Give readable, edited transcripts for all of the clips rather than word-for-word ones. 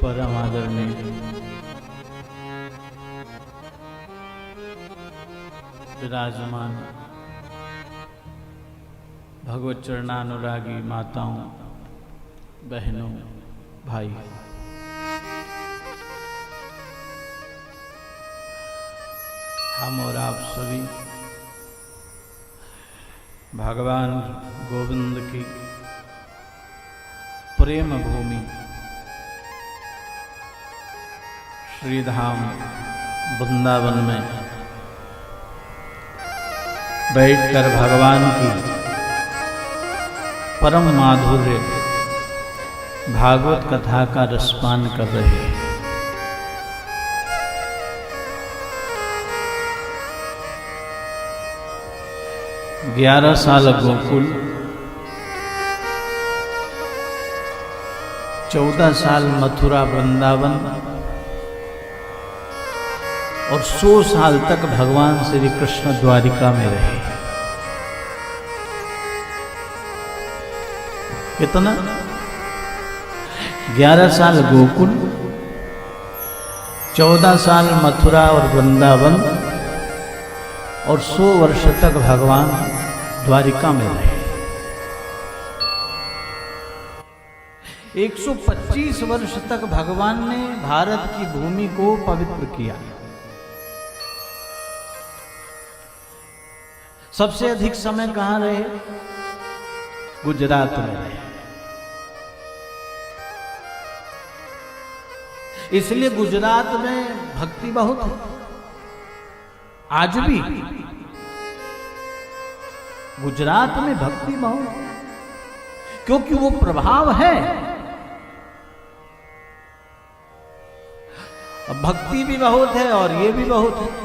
परम आदरणीय विराजमान भगवत चरणानुरागी माताओं, बहनों, भाई, हम और आप सभी भगवान गोविंद की प्रेम भूमि श्रीधाम वृंदावन में बैठकर भगवान की परम माधुर्य भागवत कथा का रसपान कर रहे हैं। 11 साल गोकुल, 14 साल मथुरा वृंदावन और 100 साल तक भगवान श्री कृष्ण द्वारिका में रहे। कितना? 11 साल गोकुल, 14 साल मथुरा और वृंदावन और 100 वर्ष तक भगवान द्वारिका में रहे। 125 वर्ष तक भगवान ने भारत की भूमि को पवित्र किया। सबसे अधिक समय कहां रहे? गुजरात में रहे। इसलिए गुजरात में भक्ति बहुत है, आज भी गुजरात में भक्ति बहुत है, क्योंकि वो प्रभाव है। अब भक्ति भी बहुत है और ये भी बहुत है।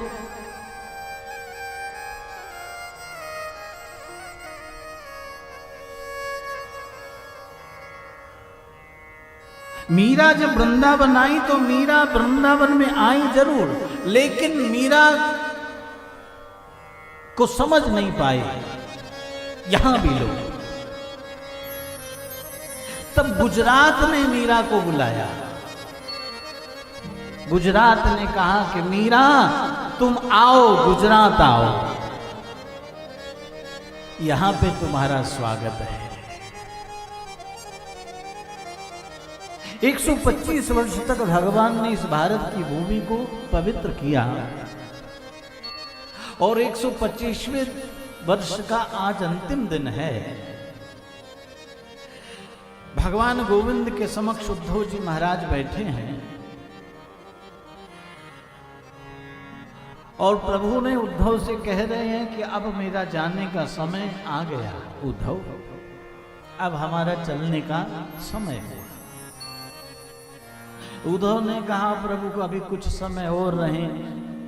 मीरा जब वृंदावन आई तो मीरा वृंदावन में आई जरूर, लेकिन मीरा को समझ नहीं पाए यहां भी लोग। तब गुजरात ने मीरा को बुलाया। गुजरात ने कहा कि मीरा तुम आओ, गुजरात आओ, यहां पे तुम्हारा स्वागत है। 125 वर्ष तक भगवान ने इस भारत की भूमि को पवित्र किया और 125वें वर्ष का आज अंतिम दिन है। भगवान गोविंद के समक्ष उद्धव जी महाराज बैठे हैं और प्रभु ने उद्धव से कह रहे हैं कि अब मेरा जाने का समय आ गया। उद्धव, अब हमारा चलने का समय है। उद्धव ने कहा प्रभु को अभी कुछ समय और रहे।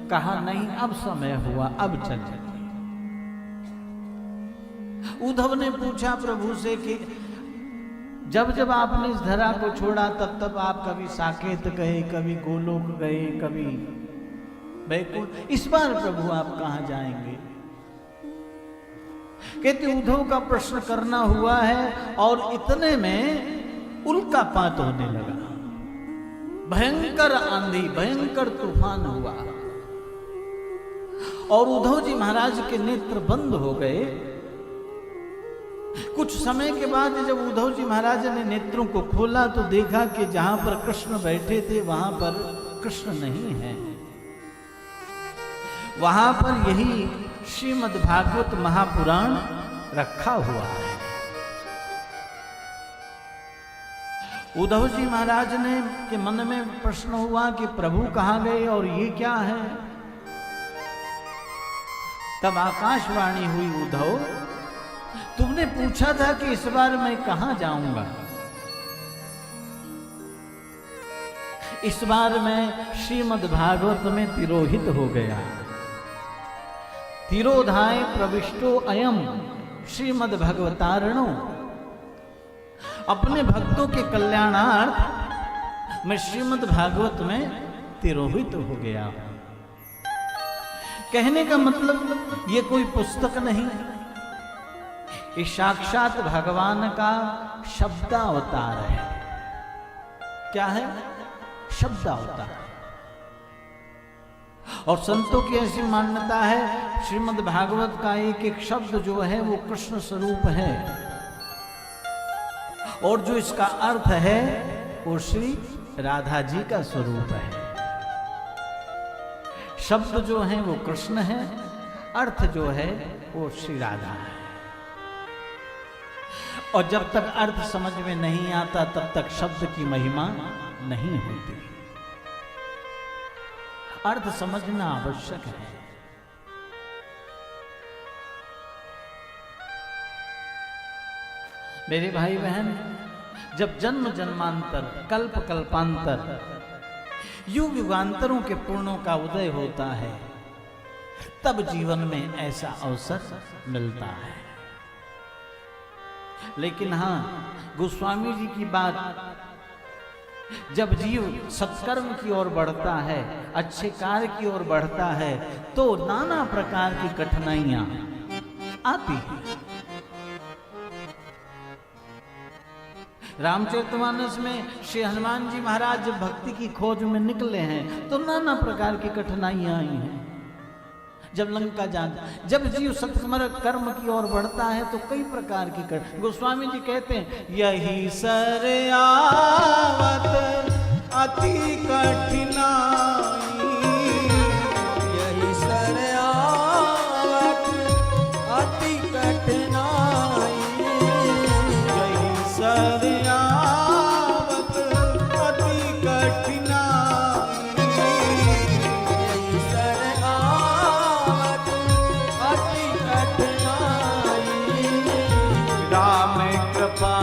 कहा नहीं, अब समय हुआ, अब चलिए। उद्धव ने पूछा प्रभु से कि जब जब आपने इस धरा को छोड़ा तब तब आप कभी साकेत गए, कभी गोलोक गए, कभी बैकुंठ, इस बार प्रभु आप कहां जाएंगे? कहते उद्धव का प्रश्न करना हुआ है और इतने में उल्कापात होने लगा। भयंकर आंधी, भयंकर तूफान हुआ और उद्धव जी महाराज के नेत्र बंद हो गए। कुछ समय के बाद जब उद्धव जी महाराज ने नेत्रों को खोला तो देखा कि जहां पर कृष्ण बैठे थे वहां पर कृष्ण नहीं है। वहां पर यही श्रीमद् भागवत महापुराण रखा हुआ है। उद्धव जी महाराज ने के मन में प्रश्न हुआ कि प्रभु कहां गए और ये क्या है? तब आकाशवाणी हुई, उद्धव तुमने पूछा था कि इस बार मैं कहां जाऊंगा। इस बार मैं श्रीमद् भागवत में तिरोहित हो गया। तिरोधाय प्रविष्टो अयम श्रीमद् भगवतारणो। अपने भक्तों के कल्याणार्थ मैं श्रीमद् भागवत में तिरोहित हो गया। कहने का मतलब ये कोई पुस्तक नहीं, ये साक्षात भगवान का शब्दावतार है। क्या है? शब्द होता है। और संतों की ऐसी मान्यता है, श्रीमद् भागवत का एक एक शब्द जो है वो कृष्ण स्वरूप है, और जो इसका अर्थ है वो श्री राधा जी का स्वरूप है। शब्द जो है वो कृष्ण है, अर्थ जो है वो श्री राधा है। और जब तक अर्थ समझ में नहीं आता तब तक शब्द की महिमा नहीं होती। अर्थ समझना आवश्यक है। मेरे भाई बहन, जब जन्म जन्मांतर, कल्प कल्पांतर, युग युगांतरों के पूर्णों का उदय होता है, तब जीवन में ऐसा अवसर मिलता है। लेकिन हां, गोस्वामी जी की बात, जब जीव सत्कर्म की ओर बढ़ता है, अच्छे कार्य की ओर बढ़ता है, तो नाना प्रकार की कठिनाइयां आती हैं। रामचरितमानस में श्री हनुमान जी महाराज जब भक्ति की खोज में निकले हैं तो नाना प्रकार की कठिनाइयां आई हैं। जब लंका जान, जब जीव सत्कर्म की ओर बढ़ता है तो कई प्रकार की गोस्वामी जी कहते हैं, यही सर आवत अति कठिनाई, यही सर आवत अति कठिनाई, यही सर आवत अति कठिनाई, यही सर आवत अति कठिनाई, राम कृपा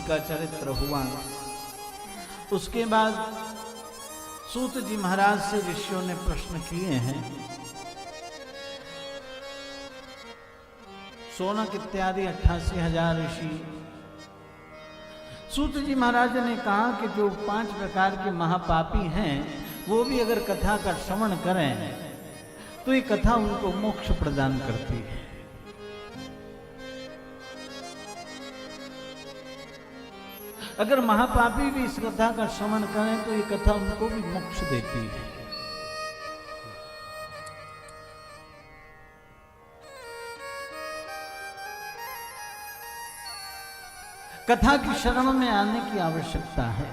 का चरित्र हुआ। उसके बाद सूत जी महाराज से ऋषियों ने प्रश्न किए हैं। सोनक इत्यादि 88,000 ऋषि। सूत जी महाराज ने कहा कि जो 5 प्रकार के महापापी हैं वो भी अगर कथा का श्रवण करें तो ये कथा उनको मोक्ष प्रदान करती है। अगर महापापी भी इस कथा का श्रवण करें तो ये कथा उनको भी मोक्ष देती है। कथा की शरण में आने की आवश्यकता है।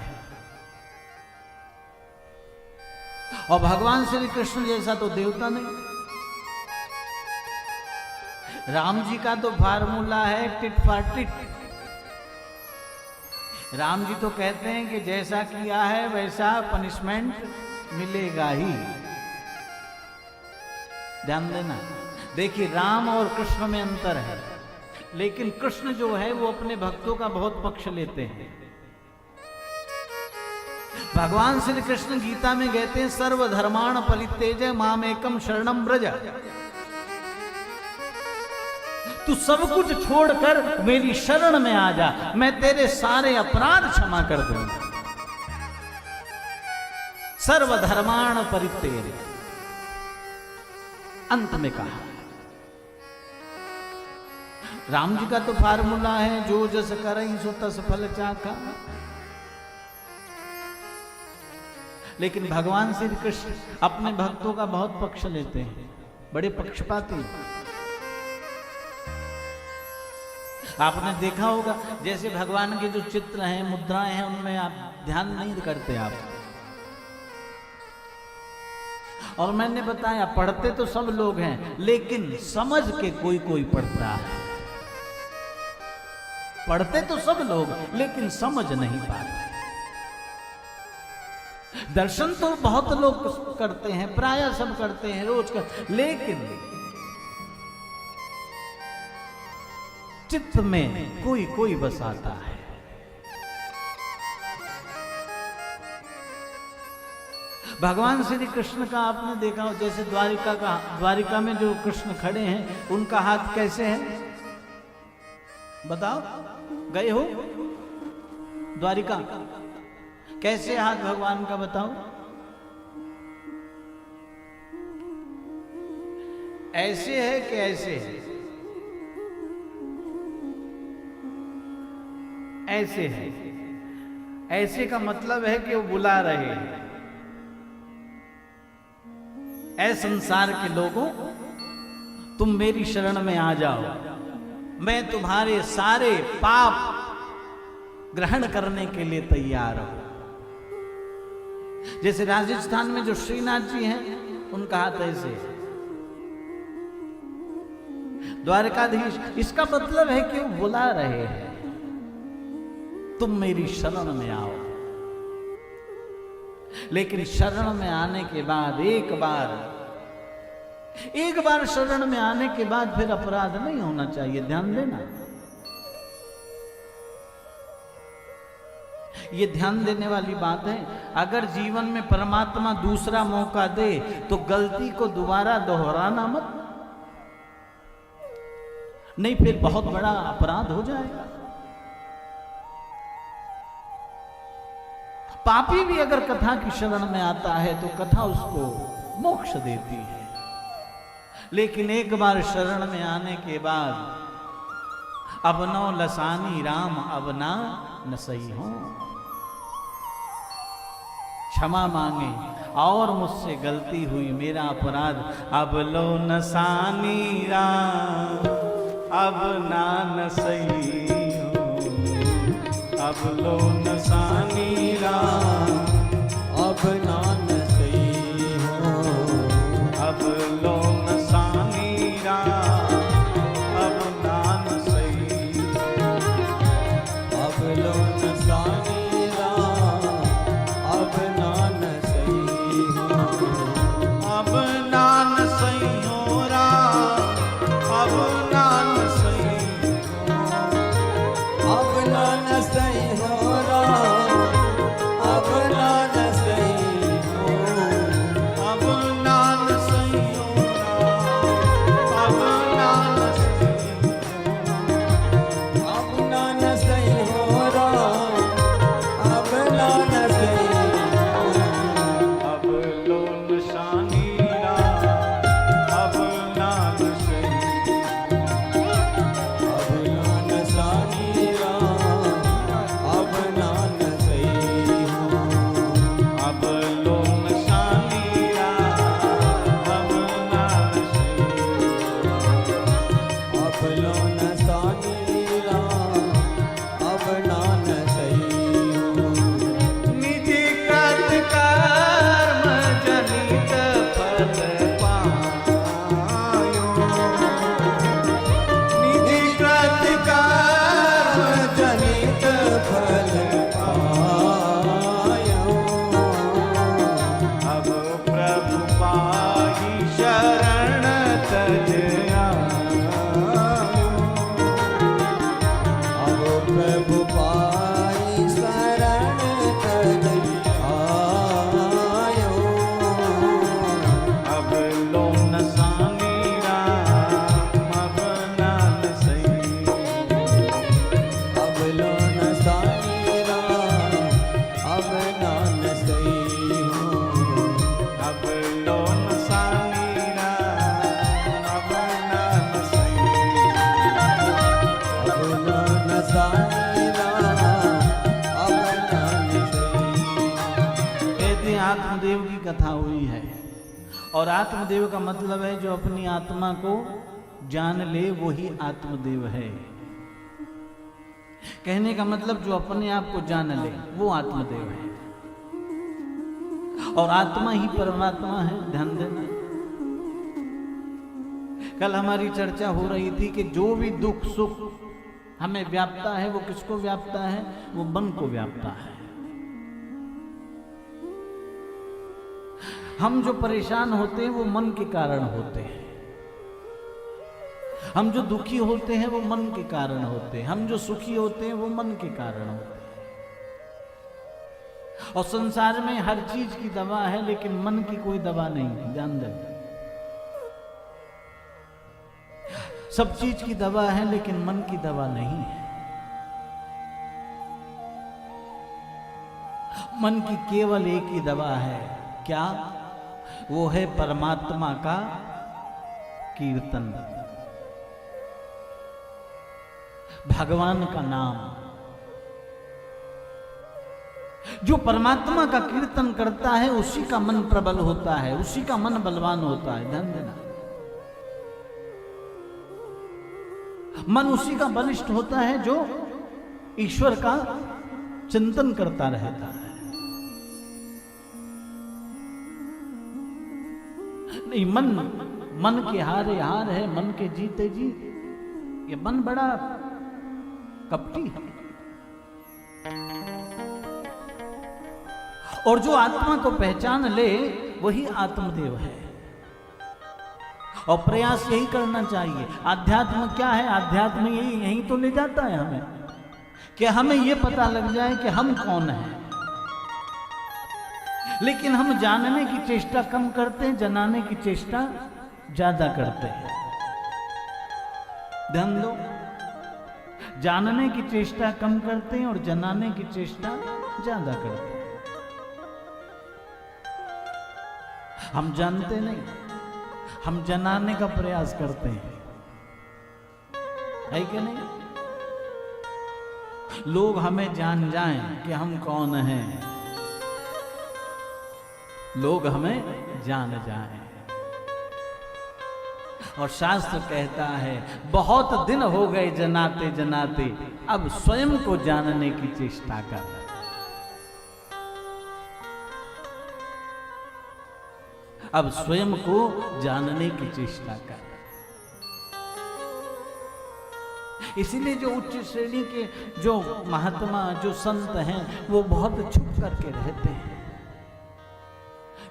और भगवान श्री कृष्ण जैसा तो देवता नहीं। राम जी का तो फार्मूला है tit for tit. Ram ji तो कहते हैं कि जैसा किया है वैसा पनिशमेंट मिलेगा ही। ध्यान देना, देखिए राम और कृष्ण में अंतर है, लेकिन कृष्ण जो है वो अपने भक्तों का बहुत पक्ष लेते हैं। भगवान श्री कृष्ण गीता में कहते हैं सर्वधर्माण परित्यज मामेकम शरणम व्रज। तू सब कुछ छोड़कर मेरी शरण में आ जा, मैं तेरे सारे अपराध क्षमा कर दूंगा। सर्वधर्माण परित्यज, अंत में कहा। राम जी का तो फार्मूला है जो जस करई सो तस फल चाखा। लेकिन भगवान श्री कृष्ण अपने भक्तों का बहुत पक्ष लेते हैं, बड़े पक्षपाती। आपने देखा होगा जैसे भगवान के जो चित्र हैं, मुद्राएं हैं, उनमें आप ध्यान नहीं करते आप। और मैंने बताया पढ़ते तो सब लोग हैं, लेकिन समझ के कोई कोई पढ़ता है। पढ़ते तो सब लोग लेकिन समझ नहीं पाते। दर्शन तो बहुत लोग करते हैं, प्रायः सब करते हैं, रोज कर, लेकिन चित्त में कोई कोई बस आता है। भगवान श्री कृष्ण का आपने देखा हो, जैसे द्वारिका में जो कृष्ण खड़े हैं उनका हाथ कैसे है बताओ? गए हो द्वारिका, कैसे हाथ भगवान का बताओ? ऐसे है कि ऐसे है? ऐसे है। ऐसे का मतलब है कि वो बुला रहे हैं, ऐ संसार के लोगों तुम मेरी शरण में आ जाओ, मैं तुम्हारे सारे पाप ग्रहण करने के लिए तैयार हूं। जैसे राजस्थान में जो श्रीनाथ जी हैं उनका हाथ ऐसे है। द्वारकाधीश, इसका मतलब है कि वो बुला रहे हैं तुम मेरी शरण में आओ। लेकिन शरण में आने के बाद एक बार शरण में आने के बाद फिर अपराध नहीं होना चाहिए। ध्यान देना, ये ध्यान देने वाली बात है। अगर जीवन में परमात्मा दूसरा मौका दे तो गलती को दोबारा दोहराना मत, नहीं फिर बहुत बड़ा अपराध हो जाएगा। पापी भी अगर कथा की शरण में आता है तो कथा उसको मोक्ष देती है, लेकिन एक बार शरण में आने के बाद अब नौ लसानी राम अब ना न सही हो, क्षमा मांगे और मुझसे गलती हुई, मेरा अपराध, अब लो नसानी राम अब ना न सही हो, अब लो नसानी राम अब नान सही हो, अब लो नसानी राम अब ना न सही, अब लो नसानी राम अब नान सही हो, अब ना न सही हो राम अब ना न सही हो, अब नान सही हो राम आत्मदेव की कथा हुई है। और आत्मदेव का मतलब है जो अपनी आत्मा को जान ले वही आत्मदेव है। कहने का मतलब जो अपने आप को जान ले वो आत्मदेव है। और आत्मा ही परमात्मा है, ध्यान देना। कल हमारी चर्चा हो रही थी कि जो भी दुख सुख हमें व्यापता है वो किसको व्यापता है? वो मन को व्यापता है। हम जो परेशान होते हैं वो मन के कारण होते हैं। हम जो दुखी होते हैं वो मन के कारण होते हैं। हम जो सुखी होते हैं वो मन के कारण होते हैं। और संसार में हर चीज की दवा है लेकिन मन की कोई दवा नहीं है, ध्यान दें। सब चीज की दवा है लेकिन मन की दवा नहीं है। मन की केवल एक ही दवा है, क्या? वो है परमात्मा का कीर्तन, भगवान का नाम। जो परमात्मा का कीर्तन करता है उसी का मन प्रबल होता है, उसी का मन बलवान होता है, ध्यान देना। मन उसी का बलिष्ठ होता है जो ईश्वर का चिंतन करता रहता है। नहीं, मन के हारे हार है, मन के जीते जीत। ये मन बड़ा कपटी है। और जो आत्मा को पहचान ले वही आत्मदेव है। और प्रयास यही करना चाहिए। आध्यात्म क्या है? आध्यात्म यही तो ले जाता है हमें कि हमें यह पता लग जाए कि हम कौन हैं। लेकिन हम जानने की चेष्टा कम करते हैं, जनाने की चेष्टा ज्यादा करते हैं। ध्यान दो, जानने की चेष्टा कम करते हैं और जनाने की चेष्टा ज्यादा करते हैं। हम जानते नहीं, हम जनाने का प्रयास करते हैं, है कि नहीं? लोग हमें जान जाएं कि हम कौन हैं, लोग हमें जान जाएं। और शास्त्र कहता है बहुत दिन हो गए जनाते जनाते, अब स्वयं को जानने की चेष्टा कर। अब स्वयं को जानने की चेष्टा कर। इसीलिए जो उच्च श्रेणी के जो महात्मा जो संत हैं वो बहुत छुप करके रहते हैं।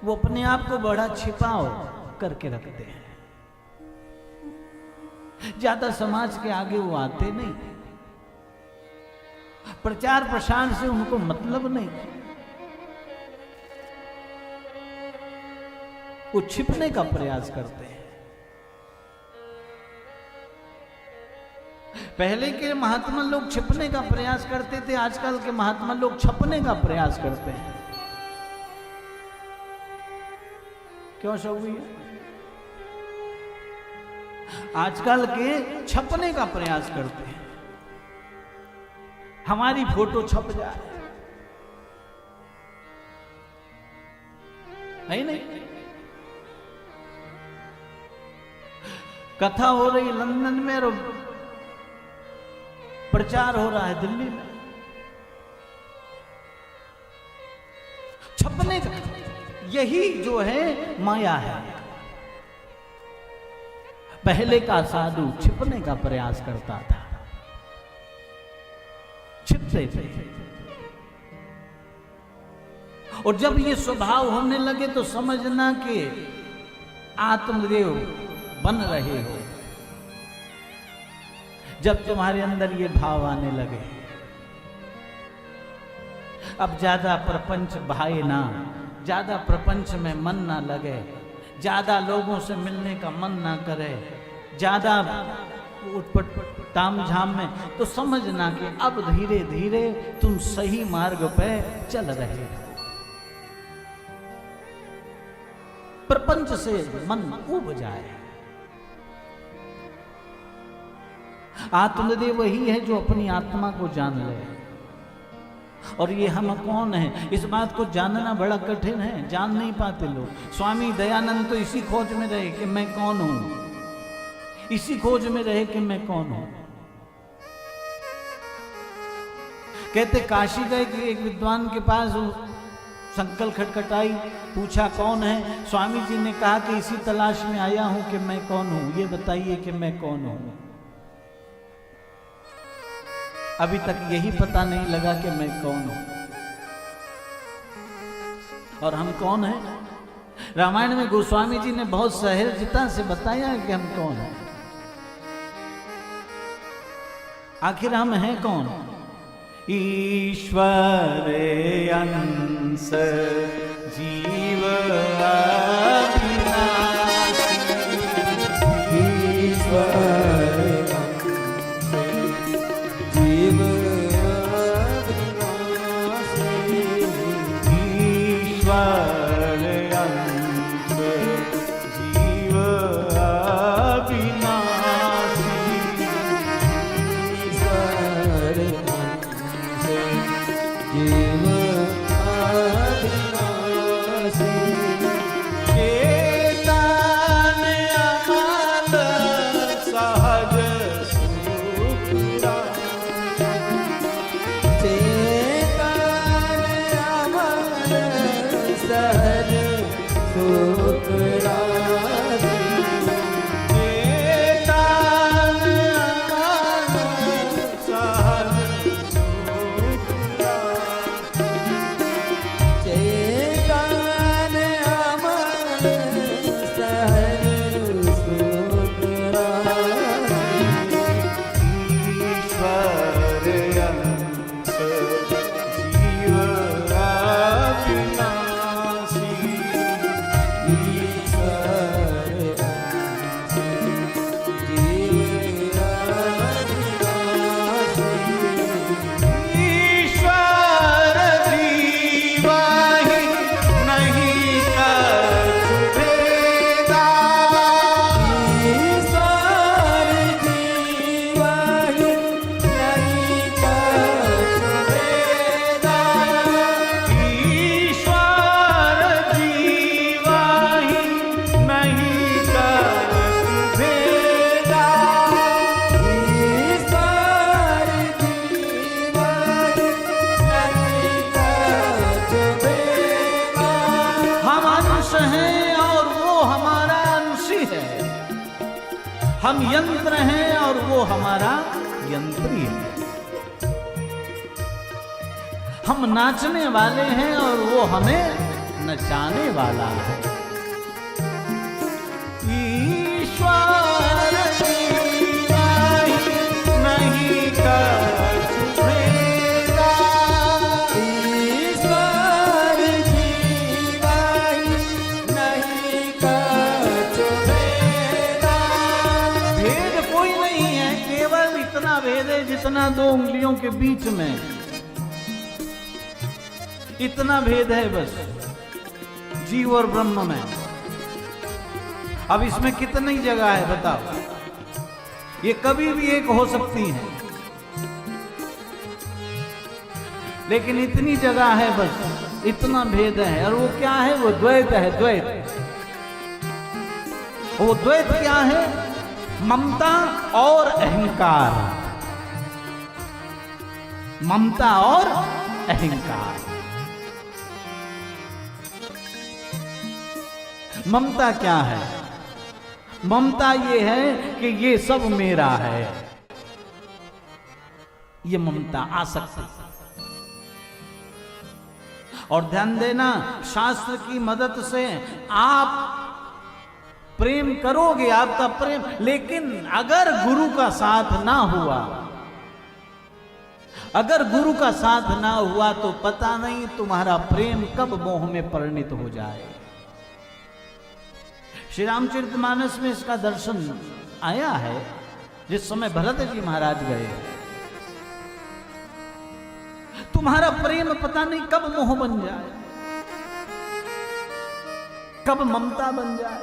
वो अपने आप को बड़ा छिपाव करके रखते हैं। ज्यादा समाज के आगे वो आते नहीं। प्रचार प्रसार से उनको मतलब नहीं। वो छिपने का प्रयास करते हैं। पहले के महात्मा लोग छिपने का प्रयास करते थे, आजकल के महात्मा लोग छपने का प्रयास करते हैं। क्यों शौवी? आजकल के छपने का प्रयास करते हैं। हमारी फोटो छप जाए, है नहीं? कथा हो रही लंदन में और प्रचार हो रहा है दिल्ली में। छपने का यही जो है माया है। पहले का साधु छिपने का प्रयास करता था, छिपते थे। और जब ये स्वभाव होने लगे तो समझना कि आत्मदेव बन रहे हो। जब तुम्हारे अंदर ये भाव आने लगे, अब ज्यादा प्रपंच भाए ना, ज्यादा प्रपंच में मन ना लगे, ज्यादा लोगों से मिलने का मन ना करे, ज्यादा उठपट तामझाम में, तो समझना कि अब धीरे धीरे तुम सही मार्ग पे चल रहे हो। प्रपंच से मन उब जाए। आत्मदेव वही है जो अपनी आत्मा को जान ले। और ये हम कौन हैं, इस बात को जानना बड़ा कठिन है, जान नहीं पाते लोग। स्वामी दयानंद तो इसी खोज में रहे कि मैं कौन हूं, इसी खोज में रहे कि मैं कौन हूं। कहते काशी गए कि एक विद्वान के पास संकल खटखटाई, पूछा कौन है। स्वामी जी ने कहा कि इसी तलाश में आया हूं कि मैं कौन हूं, ये बताइए कि मैं कौन हूं। अभी तक यही पता नहीं लगा कि मैं कौन हूं। और हम कौन हैं? रामायण में गोस्वामी जी ने बहुत सहजता से बताया कि हम कौन हैं। आखिर हम हैं कौन? ईश्वर अंश जीव अविनाशी, ईश्वर जीव अविनाशी, ईश्वर अंश जीव अविनाशी, ईश्वर जीव अविनाशी, चेतन अमल सहज सुखरा, चेतन अमर सहज सुख राशि, चेतन अमल सहज सुखरा, चेतन अमर सहज सुख राशि, ईश्वर अंश जीव अविनाशी, ईश्वर अंश जीव अविनाशी, ईश्वर जीवाहि नहीं कछु भेदा, ईश्वर जीवाहि नहीं कछु भेदा, ईश्वर जीवाहि नहीं कछु भेदा, ईश्वर जीवाहि नहीं कछु भेदा, हम अंश हैं और वो हमारा अंशी है, हम यंत्र हैं और वो हमारा यंत्री है, हम नाचने वाले हैं और वो हमें नचाने वाला है। ईश्वर जीवाहि नहीं कछु भेदा, ईश्वर जीवाहि नहीं कछु भेदा, भेद कोई नहीं है, केवल इतना भेद है जितना दो उंगलियों के बीच में, इतना भेद है बस जीव और ब्रह्म में। अब इसमें कितनी जगह है बताओ, ये कभी भी एक हो सकती है, लेकिन इतनी जगह है बस, इतना भेद है। और वो क्या है? वो द्वैत है, द्वैत। वो द्वैत क्या है? ममता और अहंकार, ममता और अहंकार। ममता क्या है? ममता ये है कि ये सब मेरा है, ये ममता आसक्ति। और ध्यान देना, शास्त्र की मदद से आप प्रेम करोगे, आपका प्रेम, लेकिन अगर गुरु का साथ ना हुआ, अगर गुरु का साथ ना हुआ तो पता नहीं तुम्हारा प्रेम कब मोह में परिणित हो जाए। श्री रामचरितमानस में इसका दर्शन आया है, जिस समय भरत जी महाराज गए। तुम्हारा प्रेम पता नहीं कब मोह बन जाए, कब ममता बन जाए।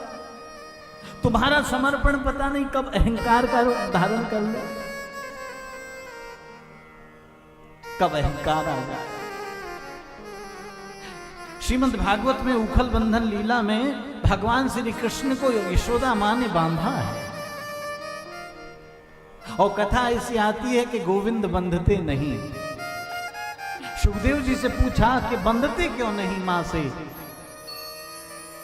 तुम्हारा समर्पण पता नहीं कब अहंकार का रूप धारण कर ले, कब अहंकार आ जाए। श्रीमद् भागवत में उखल बंधन लीला में भगवान श्री कृष्ण को यशोदा मां ने बांधा है, और कथा ऐसी आती है कि गोविंद बंधते नहीं। सुखदेव जी से पूछा कि बंधते क्यों नहीं मां से?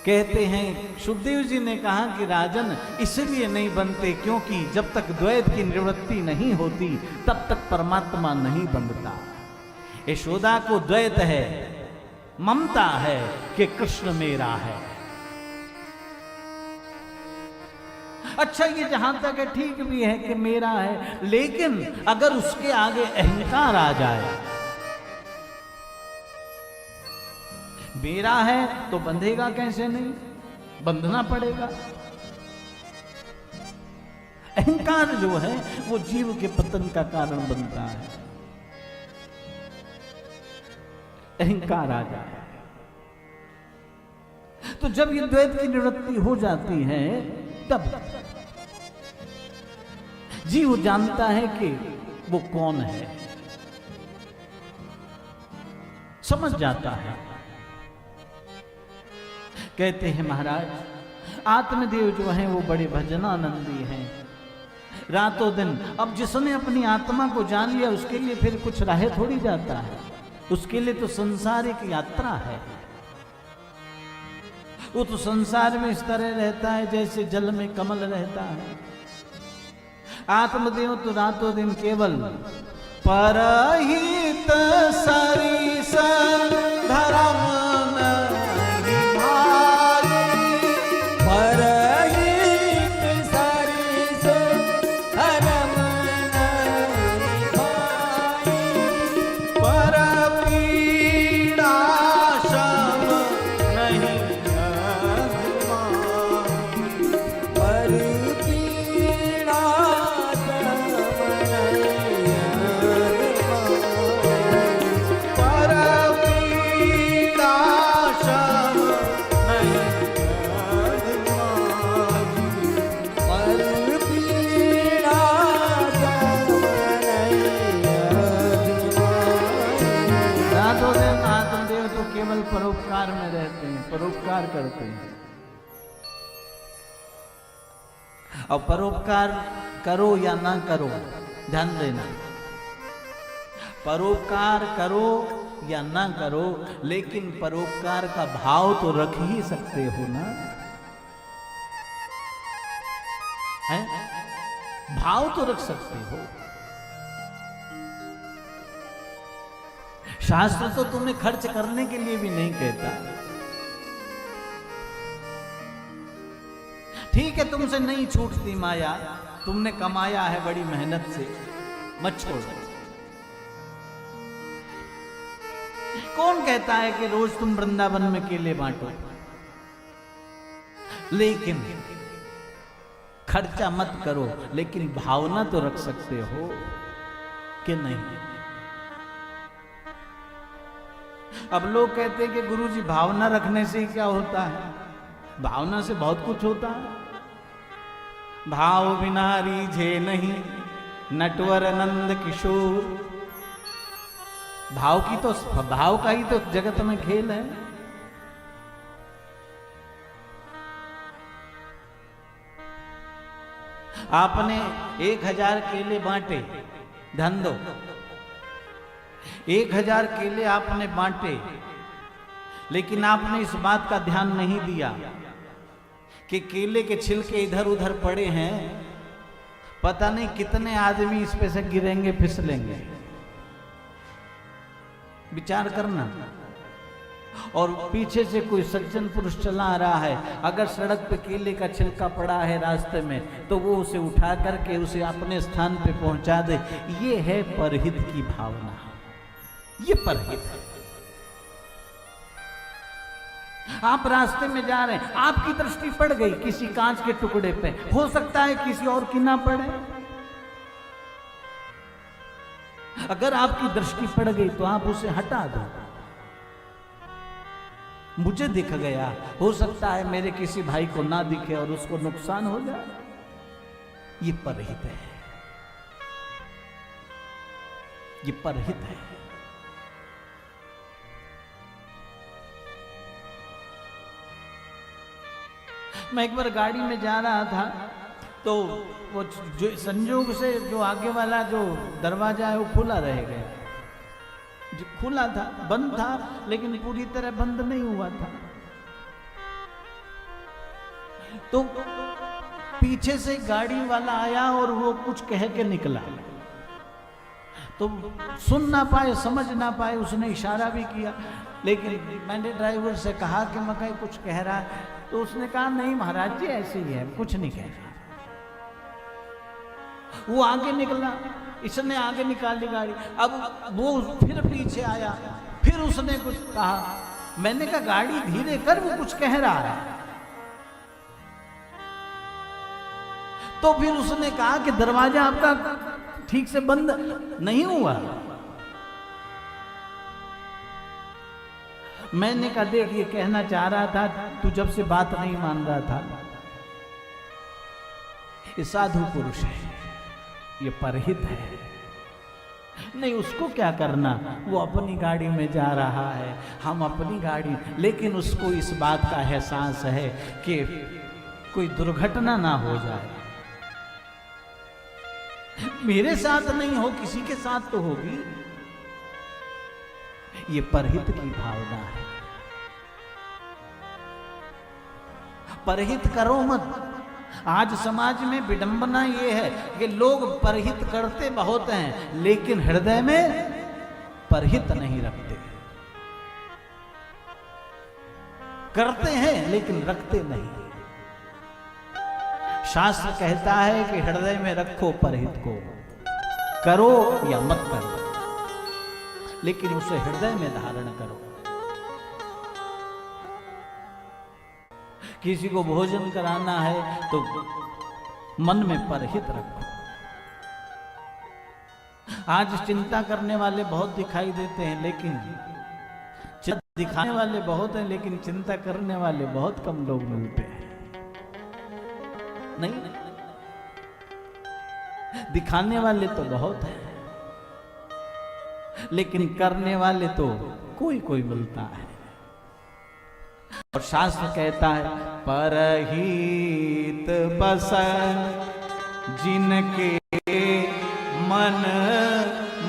कहते हैं सुखदेव जी ने कहा कि राजन इसलिए नहीं बनते क्योंकि जब तक द्वैत की निवृत्ति नहीं होती तब तक परमात्मा नहीं बंधता। यशोदा को द्वैत है, ममता है कि कृष्ण मेरा है। अच्छा, ये जहां तक है ठीक भी है कि मेरा है, लेकिन अगर उसके आगे अहंकार आ जाए, मेरा है तो बंधेगा कैसे नहीं, बंधना पड़ेगा। अहंकार जो है वो जीव के पतन का कारण बनता है। अहंकार आ जाए तो जब ये द्वैत की निवृत्ति हो जाती है तब जीव जानता है कि वो कौन है, समझ जाता है। कहते हैं महाराज आत्मदेव जो हैं वो बड़े भजनानंदी हैं, रातों दिन। अब जिसने अपनी आत्मा को जान लिया उसके लिए फिर कुछ राह थोड़ी जाता है, उसके लिए तो संसार एक यात्रा है। वो तो संसार में इस तरह रहता है जैसे जल में कमल रहता है। आत्मदेव तो रातों दिन केवल परहित सरिस धर्म नहीं भाई, परहित सरिस धर्म नहीं भाई, पर पीड़ा शम नहीं अभिमानी, पर पीड़ा पर पीड़ा शम नहीं अभिमानी। पर पीड़ा रातों दिन आत्मदेव तो केवल परोपकार में रहते हैं, परोपकार करते हैं। और परोपकार करो या ना करो, ध्यान देना, परोपकार करो या ना करो, लेकिन परोपकार का भाव तो रख ही सकते हो ना, है? भाव तो रख सकते हो। शास्त्र तो तुम्हें खर्च करने के लिए भी नहीं कहता। ठीक है, तुमसे नहीं छूटती माया, तुमने कमाया है बड़ी मेहनत से, मत छोड़ो। कौन कहता है कि रोज तुम वृंदावन में केले बांटो, लेकिन खर्चा मत करो, लेकिन भावना तो रख सकते हो कि नहीं। अब लोग कहते हैं कि गुरुजी भावना रखने से क्या होता है? भावना से बहुत कुछ होता है। भाव बिना रीझे नहीं नटवर नंद किशोर, भाव की तो, भाव का ही तो जगत में खेल है। आपने 1000 केले बांटे, धन दो, 1000 केले आपने बांटे, लेकिन आपने इस बात का ध्यान नहीं दिया कि केले के छिलके इधर उधर पड़े हैं, पता नहीं कितने आदमी इस पे से गिरेंगे, फिसलेंगे। विचार करना। और पीछे से कोई सज्जन पुरुष चला आ रहा है, अगर सड़क पे केले का छिलका पड़ा है रास्ते में, तो वो उसे उठा करके उसे अपने स्थान पे पहुंचा दे। ये है परहित की भावना, ये परहित है। आप रास्ते में जा रहे हैं, आपकी दृष्टि पड़ गई किसी कांच के टुकड़े पे, हो सकता है किसी और की ना पड़े। अगर आपकी दृष्टि पड़ गई तो आप उसे हटा दो। मुझे दिख गया, हो सकता है मेरे किसी भाई को ना दिखे और उसको नुकसान हो जाए। ये परहित है, ये परहित है। मैं एक बार गाड़ी में जा रहा था तो वो जो संजोग से जो आगे वाला जो दरवाजा है वो खुला रह गया। जो खुला था, बंद था, लेकिन पूरी तरह बंद नहीं हुआ था। तो पीछे से गाड़ी वाला आया और वो कुछ कह के निकला। तो सुन ना पाए, समझ ना पाए, उसने इशारा भी किया, लेकिन मैंने ड्राइवर से कहा कि मैं कहीं कुछ कह रहा है, तो उसने कहा नहीं महाराज जी ऐसे ही है, कुछ नहीं कह रहा। वो आगे निकला, इसने आगे निकाली गाड़ी, अब वो फिर पीछे आया, फिर उसने कुछ कहा। मैंने कहा गाड़ी धीरे कर, वो कुछ कह रहा है। तो फिर उसने कहा कि दरवाजा आपका ठीक से बंद नहीं हुआ। मैंने कहा देख ये कहना चाह रहा था, तू जब से बात नहीं मान रहा था। ये साधु पुरुष है, ये परहित है, नहीं उसको क्या करना, वो अपनी गाड़ी में जा रहा है, हम अपनी गाड़ी, लेकिन उसको इस बात का एहसास है कि कोई दुर्घटना ना हो जाए। मेरे साथ नहीं हो, किसी के साथ तो होगी। ये परहित की भावना है। परहित करो मत। आज समाज में विडंबना ये है कि लोग परहित करते बहुत हैं, लेकिन हृदय में परहित नहीं रखते। करते हैं लेकिन रखते नहीं। शास्त्र कहता है कि हृदय में रखो परहित को, करो या मत करो, लेकिन उसे हृदय में धारण करो। किसी को भोजन कराना है तो मन में परहित रखो। आज चिंता करने वाले बहुत दिखाई देते हैं, लेकिन दिखाने वाले बहुत हैं, लेकिन चिंता करने वाले बहुत कम लोग मिलते हैं। नहीं, दिखाने वाले तो बहुत हैं, लेकिन करने वाले तो कोई कोई मिलता है। और शास्त्र कहता है परहित बस जिनके मन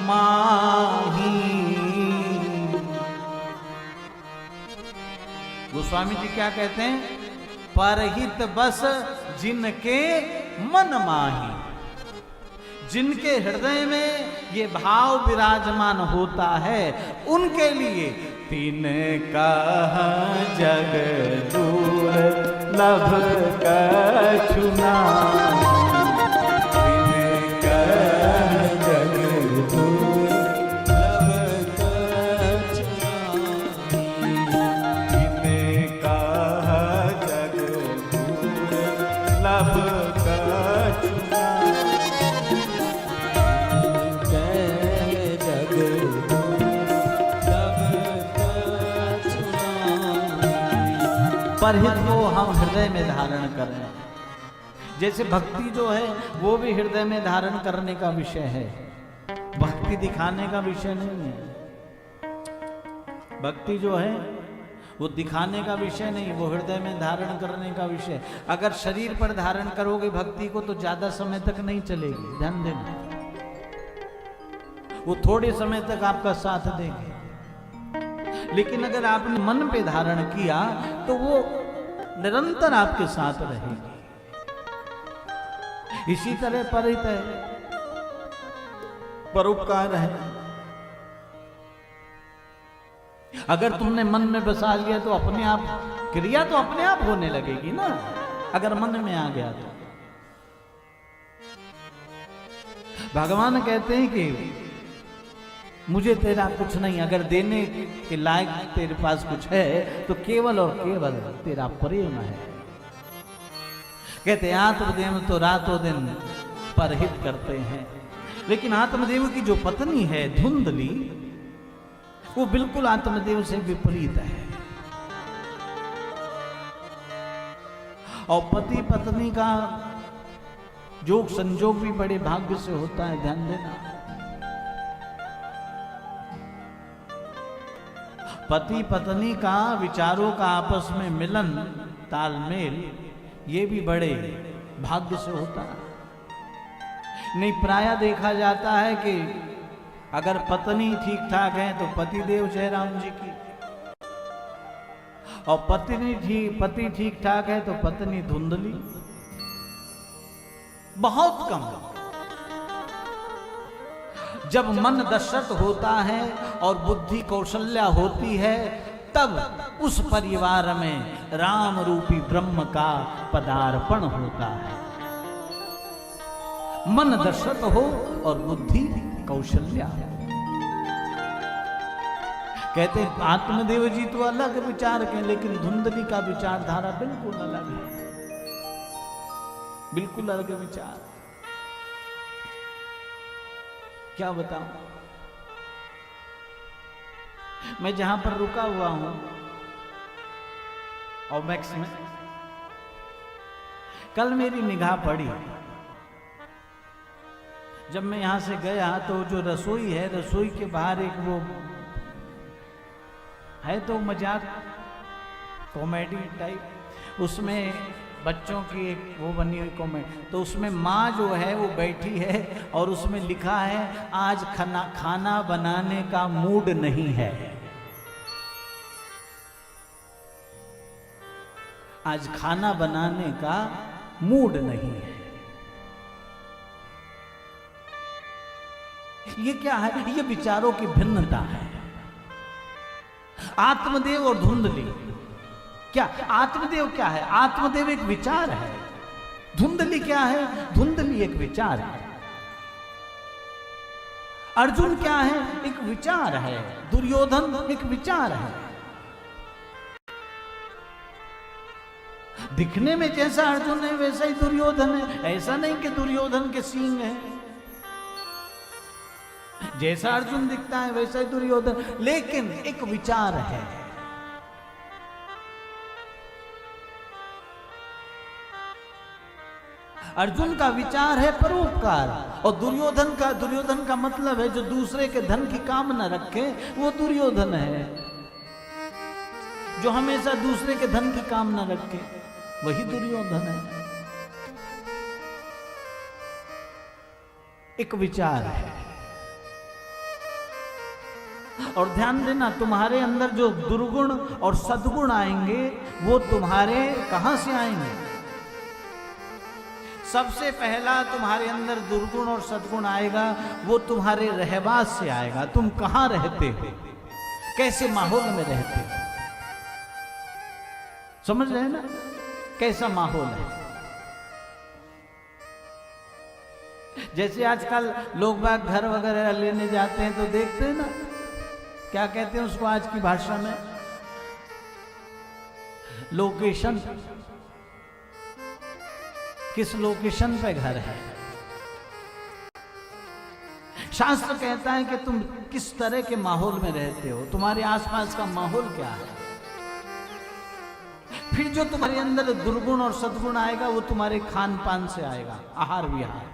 माही। गोस्वामी जी क्या कहते हैं? परहित बस जिनके मन माही। जिनके हृदय में ये भाव विराजमान होता है, उनके लिए तीन कहा जग दूर लभ कछु नाहि। तीन कहा जग दूर लभ कछु नाहि। तीन कहा जग दूर लभ कछु परहित को हम हृदय में धारण करें। जैसे भक्ति जो है वो भी हृदय में धारण करने का विषय है, भक्ति दिखाने का विषय नहीं है। भक्ति जो है वो दिखाने का विषय नहीं, वो हृदय में धारण करने का विषय। अगर शरीर पर धारण करोगे भक्ति को तो ज्यादा समय तक नहीं चलेगी, ध्यान देना। वो थोड़े समय तक आपका साथ देंगे, लेकिन अगर आपने मन पे धारण किया तो वो निरंतर आपके साथ रहेगी। इसी तरह परहित है, परोपकार है। अगर तुमने मन में बसा लिया तो अपने आप क्रिया तो अपने आप होने लगेगी ना, अगर मन में आ गया तो। भगवान कहते हैं कि मुझे तेरा कुछ नहीं, अगर देने के लायक तेरे पास कुछ है तो केवल और केवल तेरा प्रेम है। कहते आत्मदेव तो रातों दिन परहित करते हैं, लेकिन आत्मदेव की जो पत्नी है धुंधली, वो बिल्कुल आत्मदेव से विपरीत है। और पति पत्नी का जोग संजोग भी बड़े भाग्य से होता है, ध्यान देना। पति पत्नी का विचारों का आपस में मिलन तालमेल ये भी बड़े भाग्य से होता है। नहीं प्रायः देखा जाता है कि अगर पत्नी ठीक ठाक है तो पति देव जयराम जी की, और पति ठीक ठाक है तो पत्नी धुंधली। बहुत कम। जब मन दशरथ होता है और बुद्धि कौशल्या होती है, तब उस परिवार में राम रूपी ब्रह्म का पदार्पण होता है। मन दशरथ हो और बुद्धि कौशल्या। कहते हैं आत्मदेव जी तो अलग विचार के, लेकिन धुंधली का विचारधारा बिल्कुल अलग है, बिल्कुल अलग विचार। क्या बताऊं, मैं जहां पर रुका हुआ हूं और मैक्स में, कल मेरी निगाह पड़ी। जब मैं यहां से गया तो जो रसोई है, रसोई के बाहर एक वो है तो मजाक कॉमेडी टाइप, उसमें बच्चों की एक वो बनी हुई कॉमेडी, तो उसमें माँ जो है वो बैठी है और उसमें लिखा है आज खाना बनाने का मूड नहीं है। आज खाना बनाने का मूड नहीं है। ये क्या है? ये विचारों की भिन्नता है। आत्मदेव और धुंधली, क्या आत्मदेव क्या है? आत्मदेव एक विचार है। धुंधली क्या है? धुंधली एक विचार है। अर्जुन क्या है? एक विचार है। दुर्योधन एक विचार है। दिखने में जैसा अर्जुन है वैसा ही दुर्योधन है। ऐसा नहीं कि दुर्योधन के सींग है, जैसा अर्जुन दिखता है वैसा ही दुर्योधन, लेकिन एक विचार है। अर्जुन का विचार है परोपकार, और दुर्योधन का मतलब है जो दूसरे के धन की कामना रखे, वो दुर्योधन है। जो हमेशा दूसरे के धन की कामना रखे वही दुर्योधन है। एक विचार है। और ध्यान देना, तुम्हारे अंदर जो दुर्गुण और सद्गुण आएंगे वो तुम्हारे कहां से आएंगे? सबसे पहला तुम्हारे अंदर दुर्गुण और सद्गुण आएगा वो तुम्हारे रहवास से आएगा। तुम कहां रहते हो, कैसे माहौल में रहते हो, समझ रहे हैं ना? कैसा माहौल है। जैसे आजकल लोग बाग घर वगैरह लेने जाते हैं तो देखते हैं ना, क्या कहते हैं उसको आज की भाषा में? लोकेशन। किस लोकेशन पे घर है? शास्त्र कहता है कि तुम किस तरह के माहौल में रहते हो, तुम्हारे आसपास का माहौल क्या है। फिर जो तुम्हारे अंदर दुर्गुण और सद्गुण आएगा वो तुम्हारे खान पान से आएगा, आहार विहार।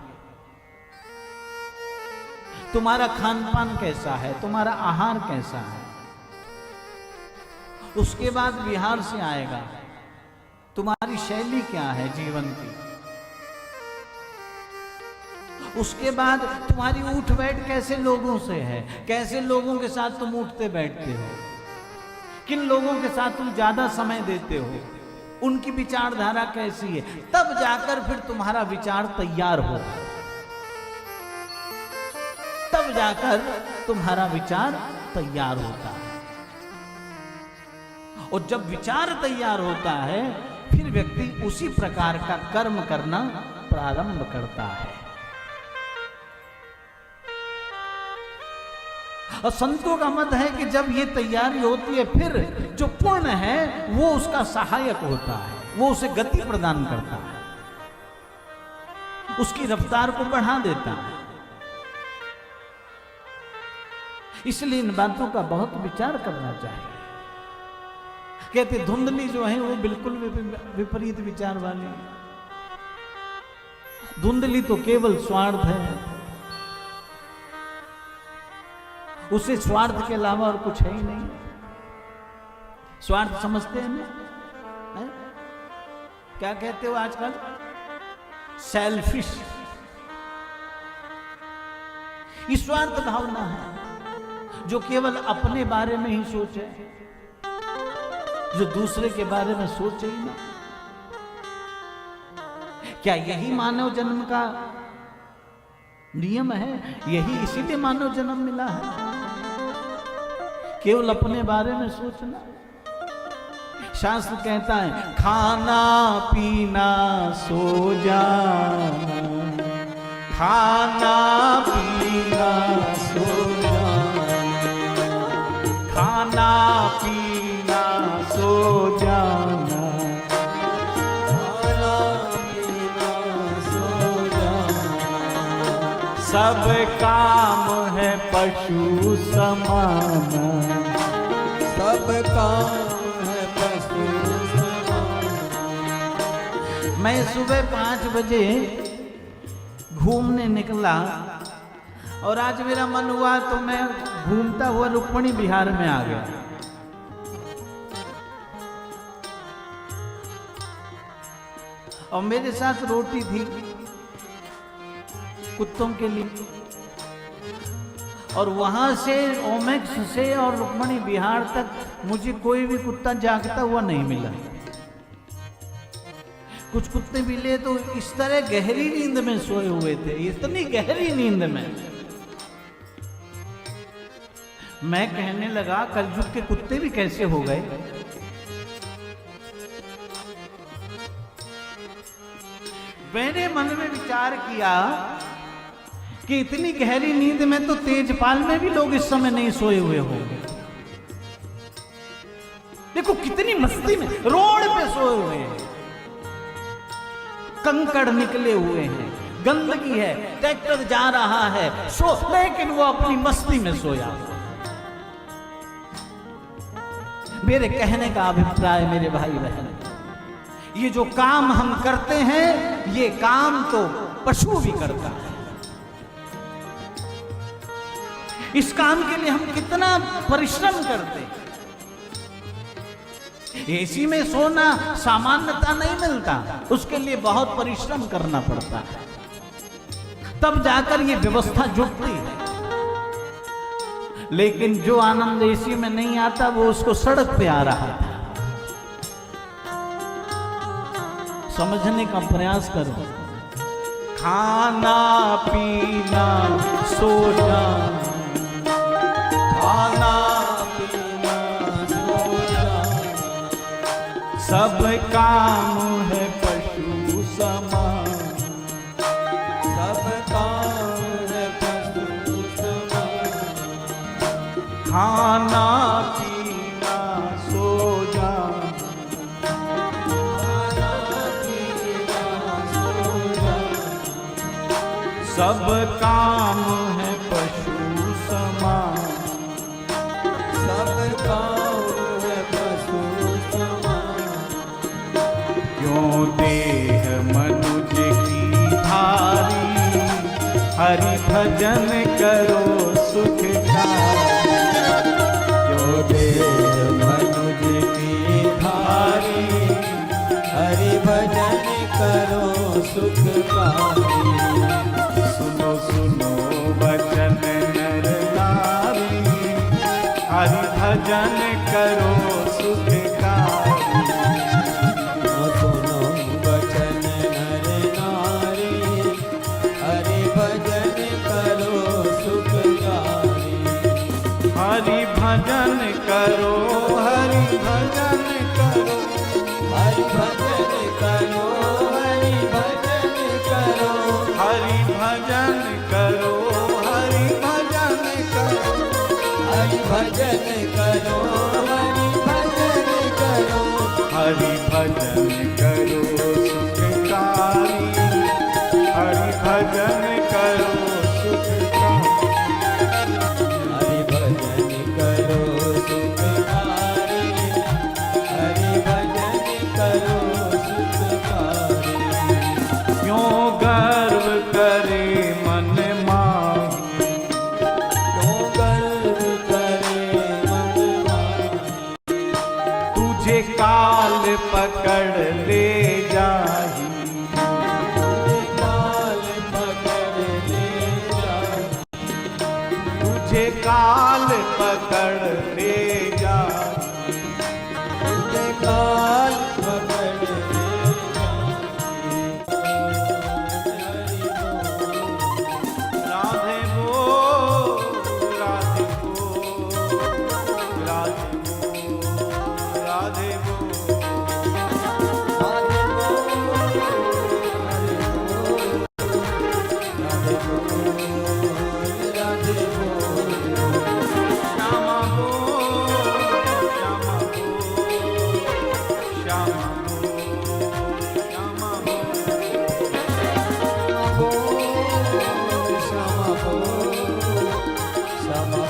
तुम्हारा खान पान कैसा है, तुम्हारा आहार कैसा है। उसके बाद विहार से आएगा तुम्हारी शैली क्या है जीवन की। उसके बाद तुम्हारी उठ बैठ कैसे लोगों से है, कैसे लोगों के साथ तुम उठते बैठते हो, किन लोगों के साथ तुम ज्यादा समय देते हो, उनकी विचारधारा कैसी है। तब जाकर फिर तुम्हारा विचार तैयार होगा, तब जाकर तुम्हारा विचार तैयार होता है। और जब विचार तैयार होता है फिर व्यक्ति उसी प्रकार का कर्म करना प्रारंभ करता है। और संतों का मत है कि जब ये तैयारी होती है फिर जो पूर्ण है वो उसका सहायक होता है, वो उसे गति प्रदान करता है, उसकी रफ्तार को बढ़ा देता है। इसलिए इन बातों का बहुत विचार करना चाहिए। कहते धुंधली जो है वो बिल्कुल विपरीत विचार वाली। धुंधली तो केवल स्वार्थ है, उसे स्वार्थ के अलावा और कुछ है ही नहीं। स्वार्थ समझते हैं ना? क्या कहते हो आजकल, सेल्फिश, स्वार्थ भावना है, जो केवल अपने बारे में ही सोचे, जो दूसरे के बारे में सोचे ही ना। क्या यही मानव जन्म का नियम है? यही इसीलिए मानव जन्म मिला है, केवल अपने बारे में सोचना। शास्त्र कहता है खाना पीना सो जाना, खाना पीना सो जाना, खाना पीना सो जाना, खाना पीना सो जाना, सब काम है पशु समाना, सब काम है पशु समान। मैं सुबह 5 बजे घूमने निकला और आज मेरा मन हुआ तो मैं घूमता हुआ रुक्मिणी बिहार में आ गया। और मेरे साथ रोटी थी कुत्तों के लिए, और वहां से ओमेक्स से और रुक्मिणी बिहार तक मुझे कोई भी कुत्ता जागता हुआ नहीं मिला। कुछ कुत्ते मिले तो इस तरह गहरी नींद में सोए हुए थे, इतनी गहरी नींद में। मैं कहने लगा कलयुग के कुत्ते भी कैसे हो गए। मैंने मन में विचार किया कि इतनी गहरी नींद में तो तेजपाल में भी लोग इस समय नहीं सोए हुए होंगे। देखो कितनी मस्ती में रोड पे सोए हुए हैं, कंकड़ निकले हुए हैं, गंदगी है, ट्रैक्टर जा रहा है, लेकिन वो अपनी मस्ती में सोया। मेरे कहने का अभिप्राय मेरे भाई बहन, ये जो काम हम करते हैं ये काम तो पशु भी करता है। इस काम के लिए हम कितना परिश्रम करते हैं। एसी में सोना सामान्यता नहीं मिलता, उसके लिए बहुत परिश्रम करना पड़ता है, तब जाकर ये व्यवस्था जुटती है। लेकिन जो आनंद एसी में नहीं आता वो उसको सड़क पे आ रहा था। समझने का प्रयास करो। खाना पीना सो जाना, खाना पीना सो जाना, सब काम है पशु समान, सब काम है पशु समान। खाना पीना सो जाना, खाना पीना सो जाना, सब काम है पशु समान। सब काम है पशु समान। क्यों देह मनुज की भारी, हरि भजन करो सुखकारी। जो देह मनुज की भारी, हरि भजन करो सुखकारी। सुनो सुनो वचन नर नारी, हरि भजन करो सुखकारी। सुनो वचन नर नारी, हरि भजन करो सुखकारी। हरि भजन करो, हरि भजन करो, हरि भजन करो, हरि भजन करो, हरि भजन करो, हरि भजन करो, हरि भजन करो, हरि भजन करो। हरि भजन करो सुखकारी, हरि भजन करो सुखकारी। हरि भजन करो सुखकारी, हरि भजन करो सुखकारी। क्यों गर्व करे मन माही, क्यों गर्व करे मन माही, तुझे काल पकड़ ले जाही, काल पकड़ ले जाही, तुझे काल पकड़ ले जाही, तुझे काल पकड़ ले जाही। राधे बोल, राधे बोल, राधे बोल, राधे बोल। श्यामा बोल, श्यामा बोल, श्यामा बोल, श्यामा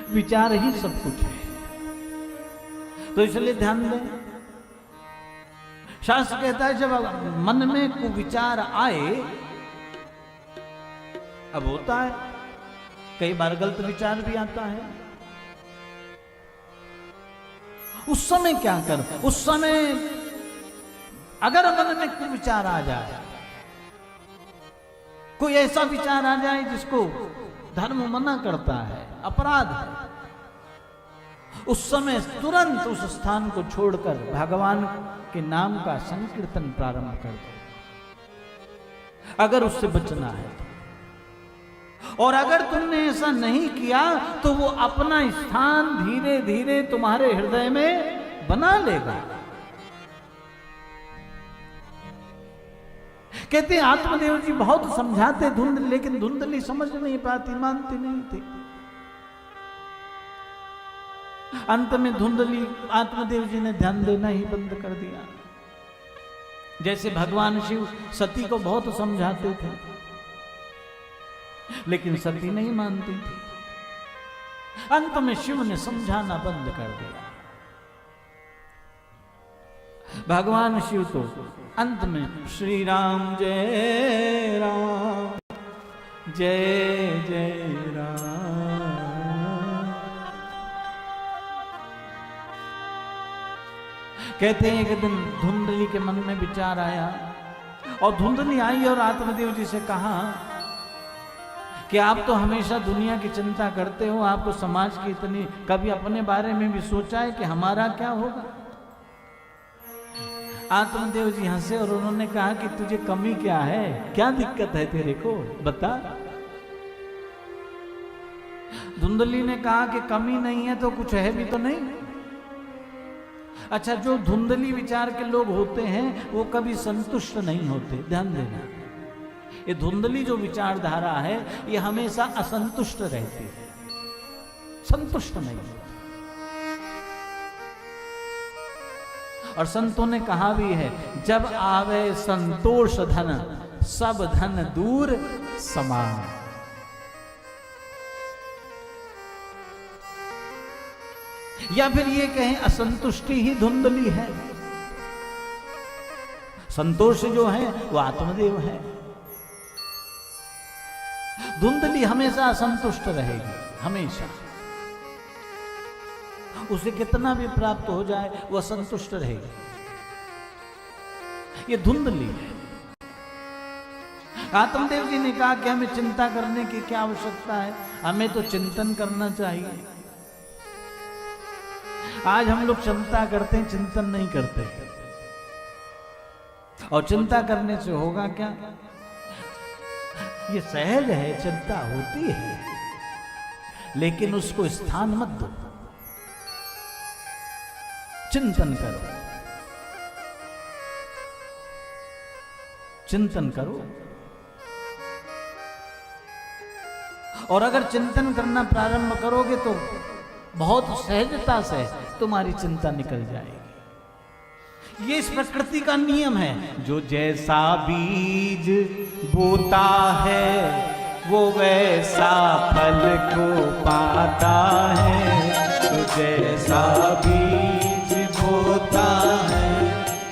विचार ही सब कुछ है। तो इसलिए ध्यान दें, शास्त्र कहता है जब मन में कुविचार आए, अब होता है कई बार गलत विचार भी आता है, उस समय क्या कर, उस समय अगर मन में कुविचार आ जाए, कोई ऐसा विचार आ जाए जिसको धर्म मना करता है, अपराध है, उस समय तुरंत उस स्थान को छोड़कर भगवान के नाम का संकीर्तन प्रारंभ कर दो, अगर उससे बचना है तो। और अगर तुमने ऐसा नहीं किया तो वो अपना स्थान धीरे धीरे तुम्हारे हृदय में बना लेगा। कहते हैं आत्मदेव जी बहुत समझाते धुंधली, लेकिन धुंधली समझ नहीं पाती, मानती नहीं थी। अंत में धुंधली आत्मदेव जी ने ध्यान देना ही बंद कर दिया। जैसे भगवान शिव सती को बहुत समझाते थे, लेकिन सती नहीं मानती थी। अंत में शिव ने समझाना बंद कर दिया। भगवान शिव तो अंत में श्री राम जय राम जय जय राम। कहते हैं एक दिन धुंधली के मन में विचार आया, और धुंधली आई और आत्मदेव जी से कहा कि आप तो हमेशा दुनिया की चिंता करते हो, आपको समाज की इतनी, कभी अपने बारे में भी सोचा है कि हमारा क्या होगा? आत्मदेव जी हंसे और उन्होंने कहा कि तुझे कमी क्या है, क्या दिक्कत है तेरे को, बता। धुंधली ने कहा कि कमी नहीं है तो कुछ है भी तो नहीं। अच्छा, जो धुंधली विचार के लोग होते हैं वो कभी संतुष्ट नहीं होते, ध्यान देना। ये धुंधली जो विचारधारा है ये हमेशा असंतुष्ट रहती है, संतुष्ट नहीं होती। और संतों ने कहा भी है, जब आवे संतोष धन सब धन दूर समान। या फिर ये कहें असंतुष्टि ही धुंधली है, संतोष जो है वो आत्मदेव है। धुंधली हमेशा असंतुष्ट रहेगी, हमेशा उसे कितना भी प्राप्त हो जाए वह संतुष्ट रहेगी। ये धुंधली है। आत्मदेव जी ने कहा कि हमें चिंता करने की क्या आवश्यकता है, हमें तो चिंतन करना चाहिए। आज हम लोग चिंता करते हैं, चिंतन नहीं करते। और चिंता करने से होगा क्या? ये सहज है, चिंता होती है, लेकिन उसको स्थान मत दो, चिंतन करो। चिंतन करो। और अगर चिंतन करना प्रारंभ करोगे तो बहुत सहजता से तुम्हारी चिंता निकल जाएगी। ये इस प्रकृति का नियम है, जो जैसा बीज बोता है वो वैसा फल को पाता है। जो जैसा बीज बोता है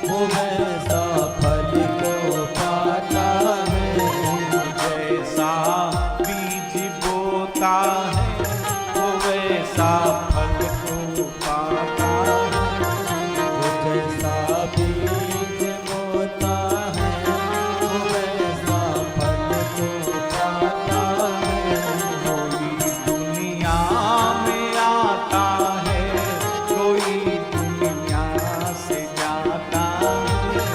वो वैसा फल को पाता है। जैसा बीज बोता है वो वैसा फल को पाता है। जो जैसा बीज बोता है वो वैसा फल को पाता है। कोई दुनिया में आता है, कोई दुनिया से जाता है।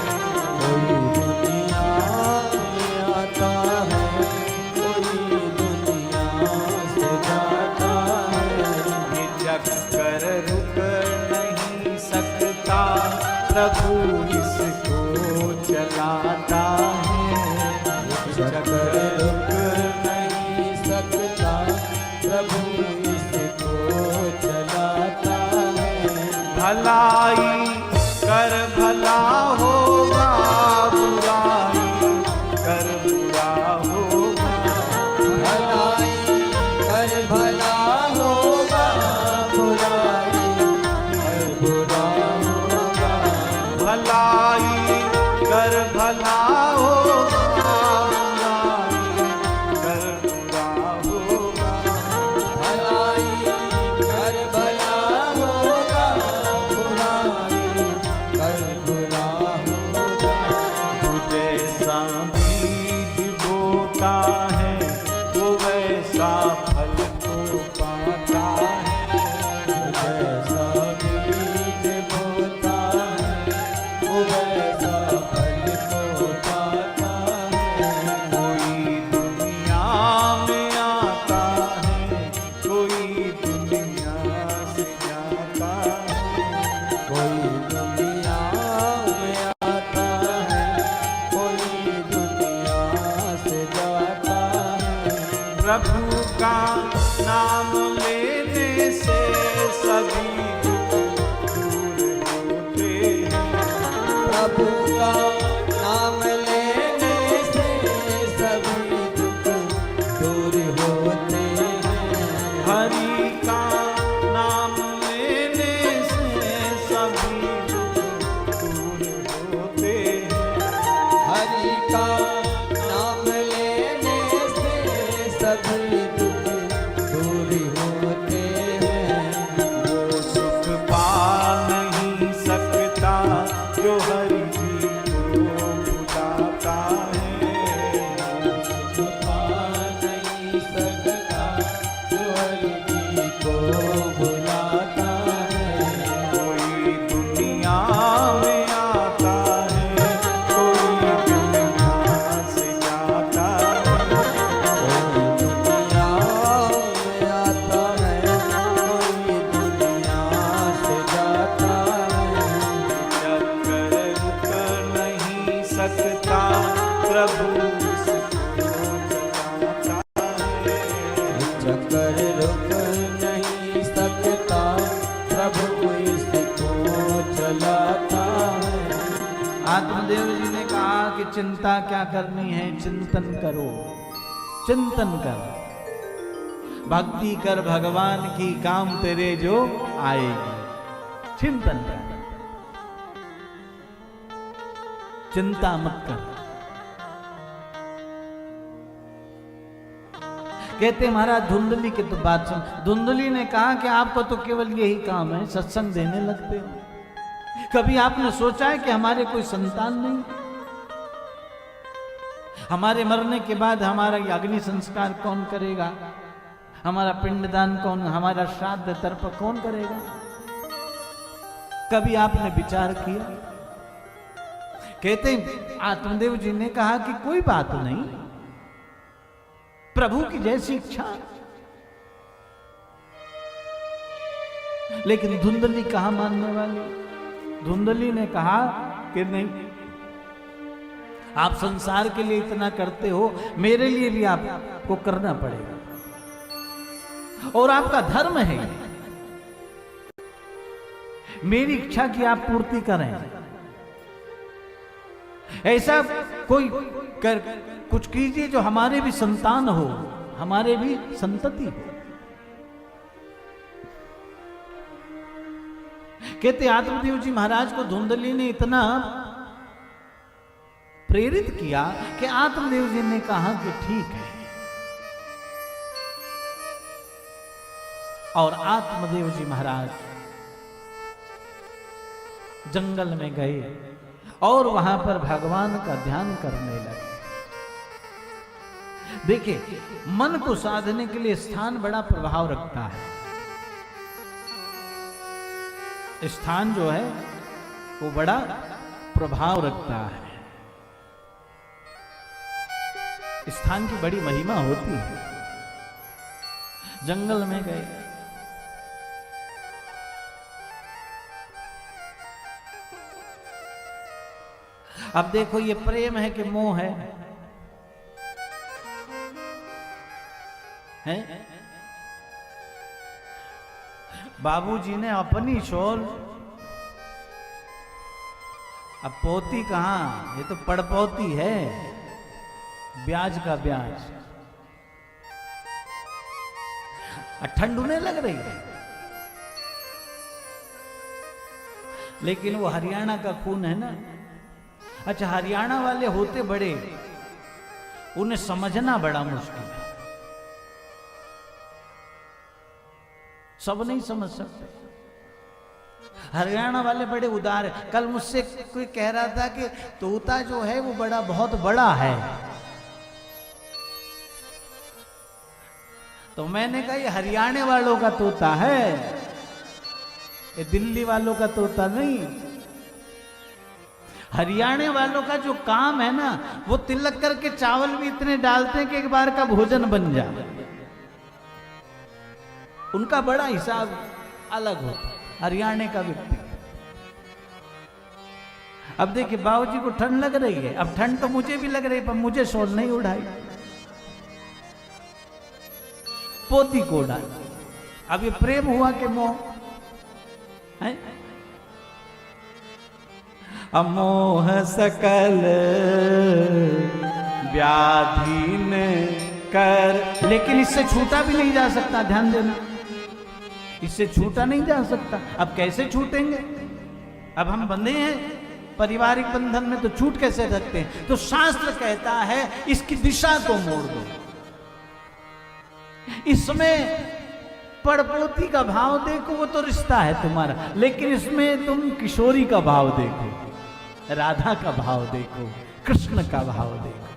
कोई दुनिया में आता है, कोई दुनिया से जाता है। ये चक्कर रुक नहीं सकता, प्रभु इसको चलाता है। चक्कर रुक नहीं सकता, प्रभु इसको चलाता है। भलाई कर भला होगा, बुराई कर बुरा होगा। भलाई कर भला होगा, बुराई कर बुरा होगा। भलाई कर भला होगा, बुराई कर बुरा होगा। भलाई कर भला होगा, बुराई कर बुरा होगा। तू जैसा बीज बोता है वो वैसा फल को पाता है। जैसा बीज बोता है वो वैसा फल को पाता है। कोई दुनिया में आता है, कोई दुनिया से जाता है। कोई दुनिया में आता है, कोई दुनिया से जाता है। प्रभु का नाम लेने से सभी दुख दूर होते हैं। प्रभु का नाम लेने से सभी दुख दूर होते हैं। हरि का नाम लेने से सभी दुख दूर होते हैं। हरि का नाम लेने से सभी दुख दूर होते हैं। वो सुख पा नहीं सकता जो हरि जी को बुलाता है। छुपा नहीं सकता जो हरि जी को बुलाता है। कोई दुनिया में आता है, कोई दुनिया से जाता है। कोई दुनिया में आता है, कोई दुनिया से जाता है। चक्कर रुक नहीं सकता, प्रभु इसको चलाता है। चक्कर रुक नहीं सकता, प्रभु इसको चलाता है। आत्मदेव जी ने कहा कि चिंता क्या करनी है, चिंतन करो, चिंतन कर, भक्ति कर भगवान की, काम तेरे जो आएगी। चिंतन कर, चिंता मत कर। कहते महाराज धुंधली की तो बात सुन। धुंधली ने कहा कि आपको तो केवल यही काम है, सत्संग देने लगते हो। कभी आपने सोचा है कि हमारे कोई संतान नहीं? हमारे मरने के बाद हमारा ये अग्नि संस्कार कौन करेगा? हमारा पिंडदान कौन, हमारा श्राद्ध तर्प कौन करेगा? कभी आपने विचार किया? कहते आत्मदेव जी ने कहा कि कोई बात नहीं, प्रभु की जैसी इच्छा। लेकिन धुंधली कहां मानने वाली? धुंधली ने कहा कि नहीं, आप संसार के लिए इतना करते हो, मेरे लिए भी आपको करना पड़ेगा, और आपका धर्म है ये। मेरी इच्छा की आप पूर्ति करें। ऐसा कोई कुछ कीजिए जो हमारे भी संतान हो, हमारे भी संतति हो। कहते आत्मदेव जी महाराज को धुंधली ने इतना प्रेरित किया कि आत्मदेव जी ने कहा कि ठीक है, और आत्मदेव जी महाराज जंगल में गए और वहां पर भगवान का ध्यान करने लगे। देखिए, मन को साधने के लिए स्थान बड़ा प्रभाव रखता है। स्थान जो है वो बड़ा प्रभाव रखता है। स्थान की बड़ी महिमा होती है। जंगल में गए, अब देखो ये प्रेम है कि मोह है? बाबूजी ने अपनी शोल, अब पोती कहां, ये तो पड़पोती है, ब्याज का ब्याज। ठंडूने लग रही है, लेकिन वो हरियाणा का खून है ना। अच्छा, हरियाणा वाले होते बड़े, उन्हें समझना बड़ा मुश्किल है, सब नहीं समझ सकते। हरियाणा वाले बड़े उदार है। कल मुझसे कोई कह रहा था कि तोता जो है वो बहुत बड़ा है, तो मैंने कहा ये हरियाणा वालों का तोता है, ये दिल्ली वालों का तोता नहीं। हरियाणा वालों का जो काम है ना, वो तिलक करके चावल भी इतने डालते हैं कि एक बार का भोजन बन जाए। उनका बड़ा हिसाब अलग होता, हरियाणा का व्यक्ति। अब देखिए, बाबूजी को ठंड लग रही है, अब ठंड तो मुझे भी लग रही है, पर मुझे शॉल नहीं उड़ाई, पोती को उड़ाई। अब ये प्रेम हुआ कि मोह है? अमोह सकल व्याधीन कर, लेकिन इससे छूटा भी नहीं जा सकता, ध्यान देना, इससे छूटा नहीं जा सकता। अब कैसे छूटेंगे? अब हम बंधे हैं पारिवारिक बंधन में, तो छूट कैसे सकते हैं? तो शास्त्र कहता है इसकी दिशा को मोड़ दो। इसमें पड़पोती का भाव देखो, वो तो रिश्ता है तुम्हारा, लेकिन इसमें तुम किशोरी का भाव देखो, राधा का भाव देखो, कृष्ण का भाव देखो।